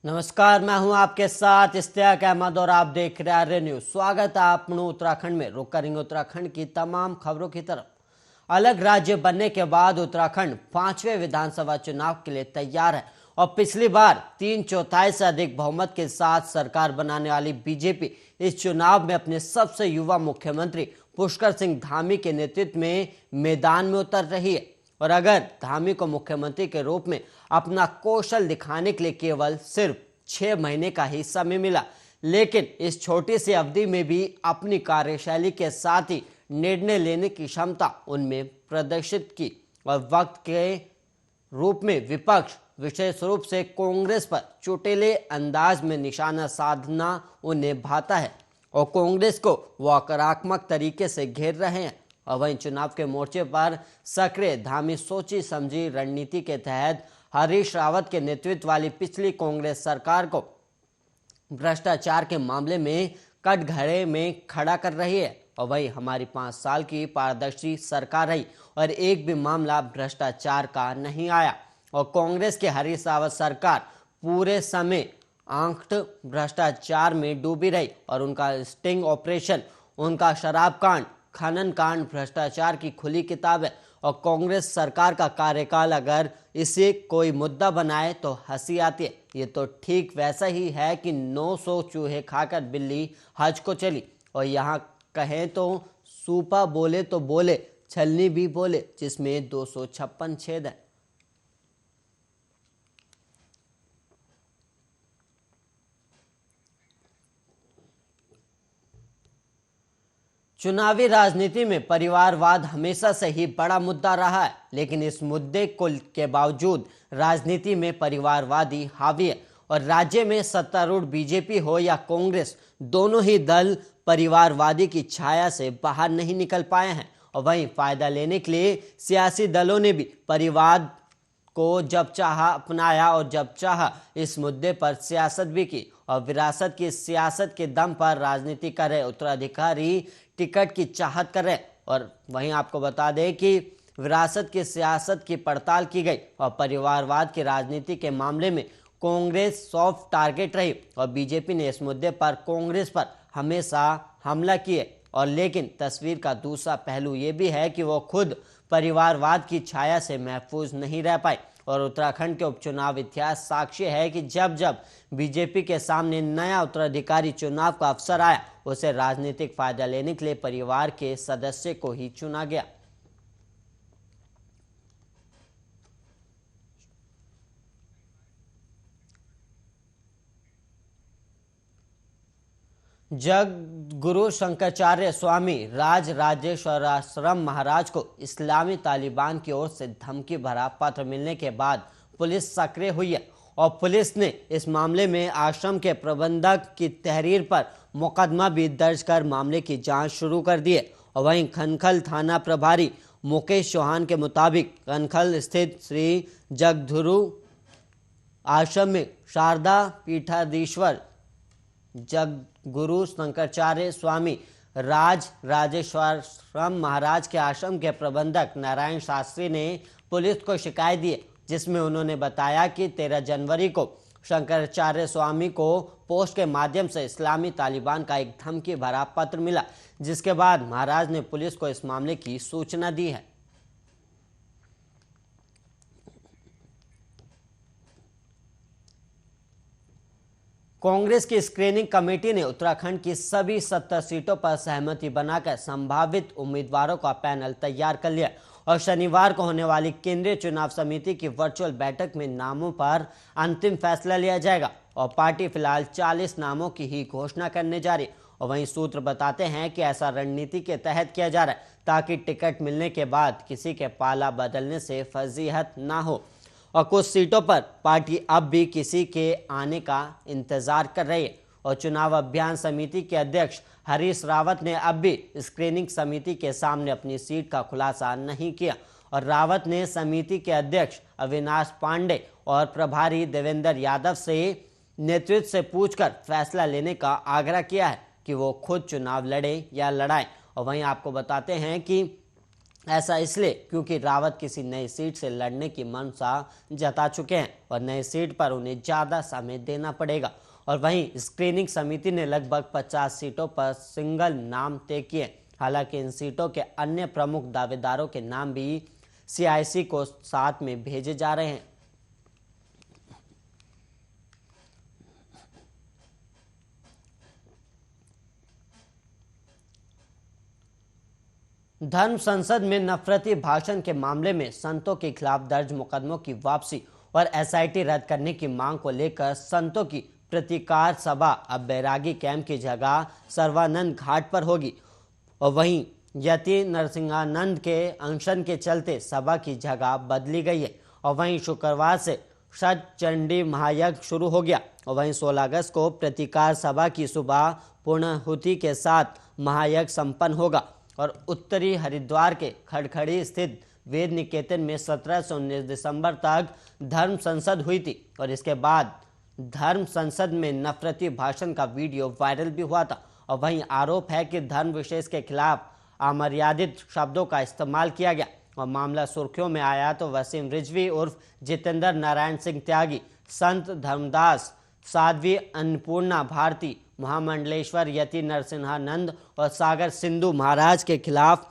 नमस्कार, मैं हूं आपके साथ इश्तियाक अहमद और आप देख रहे हैं आर्य न्यूज। स्वागत है आपनों उत्तराखंड में। रुक करेंगे उत्तराखंड की तमाम खबरों की तरफ। अलग राज्य बनने के बाद उत्तराखंड 5वें विधानसभा चुनाव के लिए तैयार है और पिछली बार 3/4 से अधिक बहुमत के साथ सरकार बनाने वाली बीजेपी इस चुनाव में अपने सबसे युवा मुख्यमंत्री पुष्कर सिंह धामी के नेतृत्व में मैदान में उतर रही है। और अगर धामी को मुख्यमंत्री के रूप में अपना कौशल दिखाने के लिए केवल सिर्फ 6 महीने का ही समय मिला, लेकिन इस छोटी सी अवधि में भी अपनी कार्यशैली के साथ ही निर्णय लेने की क्षमता उनमें प्रदर्शित की और वक्त के रूप में विपक्ष विशेष रूप से कांग्रेस पर चुटेले अंदाज में निशाना साधना उन्हें भाता है और कांग्रेस को वो आक्रामक तरीके से घेर रहे हैं। और वहीं चुनाव के मोर्चे पर सक्रिय धामी सोची समझी रणनीति के तहत हरीश रावत के नेतृत्व वाली पिछली कांग्रेस सरकार को भ्रष्टाचार के मामले में कटघरे में खड़ा कर रही है। और वही हमारी 5 साल की पारदर्शी सरकार रही और एक भी मामला भ्रष्टाचार का नहीं आया। और कांग्रेस के हरीश रावत सरकार पूरे समय आंख भ्रष्टाचार में डूबी रही और उनका स्टिंग ऑपरेशन, उनका शराब कांड, खनन कांड भ्रष्टाचार की खुली किताब है। और कांग्रेस सरकार का कार्यकाल अगर इसे कोई मुद्दा बनाए तो हंसी आती है। ये तो ठीक वैसा ही है कि 900 चूहे खाकर बिल्ली हज को चली। और यहाँ कहें तो सूपा बोले तो बोले, छलनी भी बोले, जिसमें 256 छेद है। चुनावी राजनीति में परिवारवाद हमेशा से ही बड़ा मुद्दा रहा है, लेकिन इस मुद्दे के बावजूद राजनीति में परिवारवादी हावी है और राज्य में सत्तारूढ़ बीजेपी हो या कांग्रेस, दोनों ही दल परिवारवादी की छाया से बाहर नहीं निकल पाए हैं। और वहीं फायदा लेने के लिए सियासी दलों ने भी परिवार को जब चाहा अपनाया और जब चाहा इस मुद्दे पर सियासत भी की और विरासत की सियासत के दम पर राजनीति कर रहे उत्तराधिकारी टिकट की चाहत कर रहे। और वहीं आपको बता दें कि विरासत की सियासत की पड़ताल की गई और परिवारवाद की राजनीति के मामले में कांग्रेस सॉफ्ट टारगेट रही और बीजेपी ने इस मुद्दे पर कांग्रेस पर हमेशा हमला किए। और लेकिन तस्वीर का दूसरा पहलू ये भी है कि वो खुद परिवारवाद की छाया से महफूज नहीं रह पाए। और उत्तराखंड के उपचुनाव इतिहास साक्ष्य है कि जब जब बीजेपी के सामने नया उत्तराधिकारी चुनाव का अवसर आया, उसे राजनीतिक फायदा लेने के लिए परिवार के सदस्य को ही चुना गया। जग गुरु शंकराचार्य स्वामी राज राजेश्वराश्रम महाराज को इस्लामी तालिबान की ओर से धमकी भरा पत्र मिलने के बाद पुलिस सक्रिय हुई है और पुलिस ने इस मामले में आश्रम के प्रबंधक की तहरीर पर मुकदमा भी दर्ज कर मामले की जांच शुरू कर दी है। और वहीं खनखल थाना प्रभारी मुकेश चौहान के मुताबिक खनखल स्थित श्री जगधुरु आश्रम में शारदा पीठाधीश्वर जग गुरु शंकराचार्य स्वामी राज राजेश्वराश्रम महाराज के आश्रम के प्रबंधक नारायण शास्त्री ने पुलिस को शिकायत दी, जिसमें उन्होंने बताया कि 13 जनवरी को शंकराचार्य स्वामी को पोस्ट के माध्यम से इस्लामी तालिबान का एक धमकी भरा पत्र मिला, जिसके बाद महाराज ने पुलिस को इस मामले की सूचना दी है। कांग्रेस की स्क्रीनिंग कमेटी ने उत्तराखंड की सभी 70 सीटों पर सहमति बनाकर संभावित उम्मीदवारों का पैनल तैयार कर लिया और शनिवार को होने वाली केंद्रीय चुनाव समिति की वर्चुअल बैठक में नामों पर अंतिम फैसला लिया जाएगा। और पार्टी फिलहाल 40 नामों की ही घोषणा करने जा रही है। और वहीं सूत्र बताते हैं कि ऐसा रणनीति के तहत किया जा रहा है ताकि टिकट मिलने के बाद किसी के पाला बदलने से फजीहत ना हो। और कुछ सीटों पर पार्टी अब भी किसी के आने का इंतजार कर रही है। और चुनाव अभियान समिति के अध्यक्ष हरीश रावत ने अब भी स्क्रीनिंग समिति के सामने अपनी सीट का खुलासा नहीं किया। और रावत ने समिति के अध्यक्ष अविनाश पांडे और प्रभारी देवेंद्र यादव से नेतृत्व से पूछकर फैसला लेने का आग्रह किया है कि वो खुद चुनाव लड़े या लड़ाएं। और वहीं आपको बताते हैं कि ऐसा इसलिए क्योंकि रावत किसी नई सीट से लड़ने की मंशा जता चुके हैं और नई सीट पर उन्हें ज़्यादा समय देना पड़ेगा। और वहीं स्क्रीनिंग समिति ने लगभग 50 सीटों पर सिंगल नाम तय किए। हालांकि इन सीटों के अन्य प्रमुख दावेदारों के नाम भी सीआईसी को साथ में भेजे जा रहे हैं। धर्म संसद में नफरती भाषण के मामले में संतों के खिलाफ दर्ज मुकदमों की वापसी और एसआईटी रद्द करने की मांग को लेकर संतों की प्रतिकार सभा अब बैरागी कैंप की जगह सर्वानंद घाट पर होगी। और वहीं यति नरसिंहानंद के अनशन के चलते सभा की जगह बदली गई है। और वहीं शुक्रवार से षट चंडी महायज्ञ शुरू हो गया। और वहीं 16 अगस्त को प्रतिकार सभा की सुबह पूर्णाहुति के साथ महायज्ञ संपन्न होगा। और उत्तरी हरिद्वार के खड़खड़ी स्थित वेद निकेतन में 17 से 19 दिसंबर तक धर्म संसद हुई थी। और इसके बाद धर्म संसद में नफरती भाषण का वीडियो वायरल भी हुआ था। और वहीं आरोप है कि धर्म विशेष के खिलाफ अमर्यादित शब्दों का इस्तेमाल किया गया। और मामला सुर्खियों में आया तो वसीम रिजवी उर्फ जितेंद्र नारायण सिंह त्यागी, संत धर्मदास, साध्वी अन्नपूर्णा भारती, महामंडलेश्वर यति नरसिंहानंद और सागर सिंधु महाराज के खिलाफ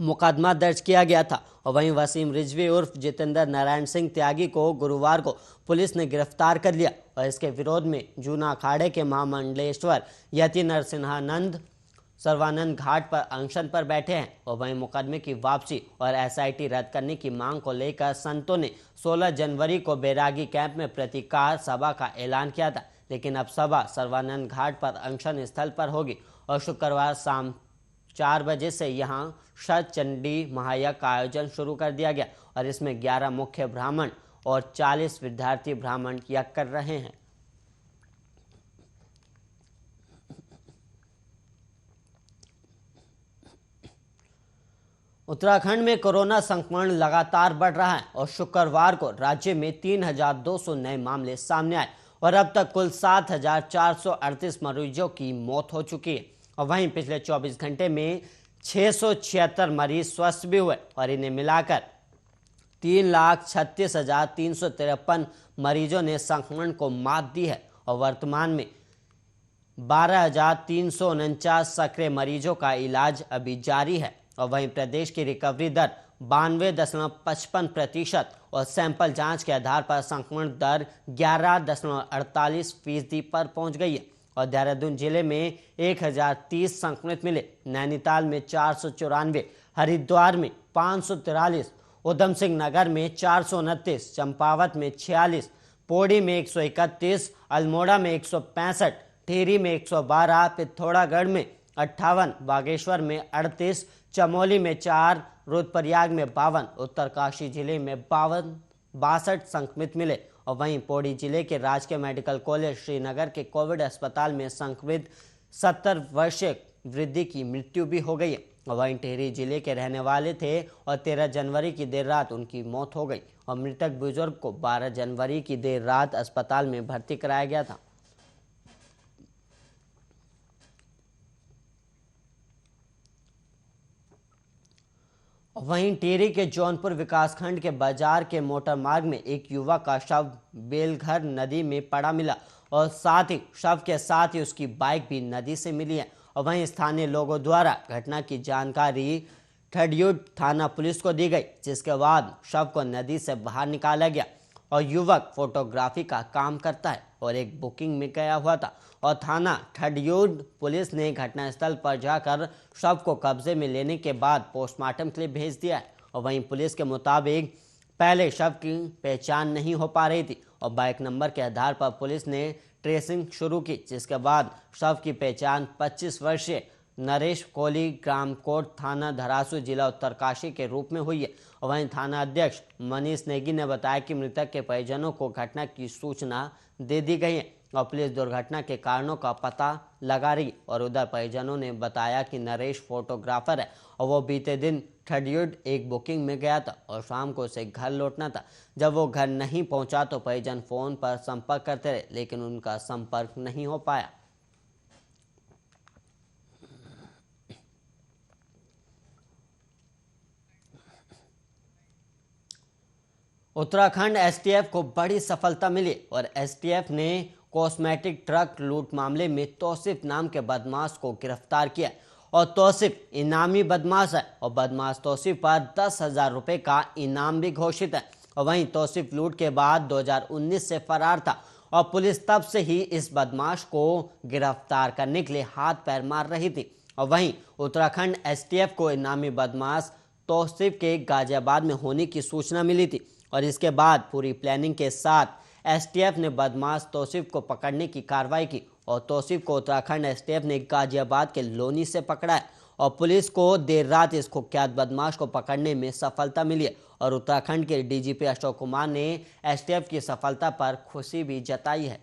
मुकदमा दर्ज किया गया था। और वहीं वसीम रिजवी उर्फ जितेंद्र नारायण सिंह त्यागी को गुरुवार को पुलिस ने गिरफ्तार कर लिया। और इसके विरोध में जूना अखाड़े के महामंडलेश्वर यति नरसिंहानंद सर्वानंद घाट पर अनशन पर बैठे हैं। और वहीं मुकदमे की वापसी और एसआईटी रद्द करने की मांग को लेकर संतों ने 16 जनवरी को बैरागी कैंप में प्रतिकार सभा का ऐलान किया था। लेकिन अब सभा सर्वानंद घाट पर अनशन स्थल पर होगी। और शुक्रवार शाम 4 बजे से यहां षट चंडी महायज्ञ का आयोजन शुरू कर दिया गया। और इसमें 11 मुख्य ब्राह्मण और 40 विद्यार्थी ब्राह्मण यज्ञ कर रहे हैं। उत्तराखंड में कोरोना संक्रमण लगातार बढ़ रहा है और शुक्रवार को राज्य में 3,200 नए मामले सामने आए और अब तक कुल 7,438 मरीजों की मौत हो चुकी है। और वहीं पिछले 24 घंटे में 676 मरीज स्वस्थ भी हुए और इन्हें मिलाकर 3,36,353 मरीजों ने संक्रमण को मात दी है। और वर्तमान में 12,349 सक्रिय मरीजों का इलाज अभी जारी है। और वहीं प्रदेश की रिकवरी दर 92.55% और सैंपल जांच के आधार पर संक्रमण दर 11.48% पर पहुंच गई है। और देहरादून जिले में 1,030 संक्रमित मिले, नैनीताल में 494, हरिद्वार में 543, उधम सिंह नगर में 429, चंपावत में 46, पौड़ी में 131, अल्मोड़ा में 165, टिहरी में 112, पिथौरागढ़ में 58, बागेश्वर में 38, चमोली में 4, रुद्रप्रयाग में 52, उत्तरकाशी जिले में 62 संक्रमित मिले। और वहीं पौड़ी जिले के राजकीय मेडिकल कॉलेज श्रीनगर के कोविड अस्पताल में संक्रमित 70 वर्षीय वृद्धि की मृत्यु भी हो गई है। और वहीं टिहरी जिले के रहने वाले थे और 13 जनवरी की देर रात उनकी मौत हो गई। और मृतक बुजुर्ग को 12 जनवरी की देर रात अस्पताल में भर्ती कराया गया था। वहीं टिहरी के जौनपुर विकासखंड के बाजार के मोटर मार्ग में एक युवक का शव बेलघर नदी में पड़ा मिला और साथ ही शव के साथ ही उसकी बाइक भी नदी से मिली है। और वहीं स्थानीय लोगों द्वारा घटना की जानकारी ठडियूड थाना पुलिस को दी गई, जिसके बाद शव को नदी से बाहर निकाला गया। और युवक फोटोग्राफी का काम करता है और एक बुकिंग में गया हुआ था। और थाना ठडियूड पुलिस ने घटनास्थल पर जाकर शव को कब्जे में लेने के बाद पोस्टमार्टम के लिए भेज दिया है। और वहीं पुलिस के मुताबिक पहले शव की पहचान नहीं हो पा रही थी और बाइक नंबर के आधार पर पुलिस ने ट्रेसिंग शुरू की, जिसके बाद शव की पहचान 25 वर्षीय नरेश कोहली, ग्राम कोट, थाना धरासू, जिला उत्तरकाशी के रूप में हुई है। और वहीं थाना अध्यक्ष मनीष नेगी ने बताया कि मृतक के परिजनों को घटना की सूचना दे दी गई है और पुलिस दुर्घटना के कारणों का पता लगा रही। और उधर परिजनों ने बताया कि नरेश फोटोग्राफर है और वो बीते दिन ठडियूड एक बुकिंग में गया था और शाम को उसे घर लौटना था। जब वो घर नहीं पहुंचा तो परिजन फोन पर संपर्क करते रहे, लेकिन उनका संपर्क नहीं हो पाया। उत्तराखंड एसटीएफ को बड़ी सफलता मिली और एसटीएफ ने कॉस्मेटिक ट्रक लूट मामले में तौसीफ नाम के बदमाश को गिरफ्तार किया और तौसीफ इनामी बदमाश है और बदमाश तौसीफ पर 10,000 रुपए का इनाम भी घोषित है। और वहीं तौसीफ लूट के बाद 2019 से फरार था और पुलिस तब से ही इस बदमाश को गिरफ्तार करने के लिए हाथ पैर मार रही थी। और वहीं उत्तराखंड एसटीएफ को इनामी बदमाश तौसीफ के गाजियाबाद में होने की सूचना मिली थी और इसके बाद पूरी प्लानिंग के साथ एसटीएफ ने बदमाश तौसीफ को पकड़ने की कार्रवाई की और तौसीफ को उत्तराखंड एसटीएफ ने गाजियाबाद के लोनी से पकड़ा है और पुलिस को देर रात इस कुख्यात बदमाश को पकड़ने में सफलता मिली है और उत्तराखंड के डीजीपी अशोक कुमार ने एसटीएफ की सफलता पर खुशी भी जताई है।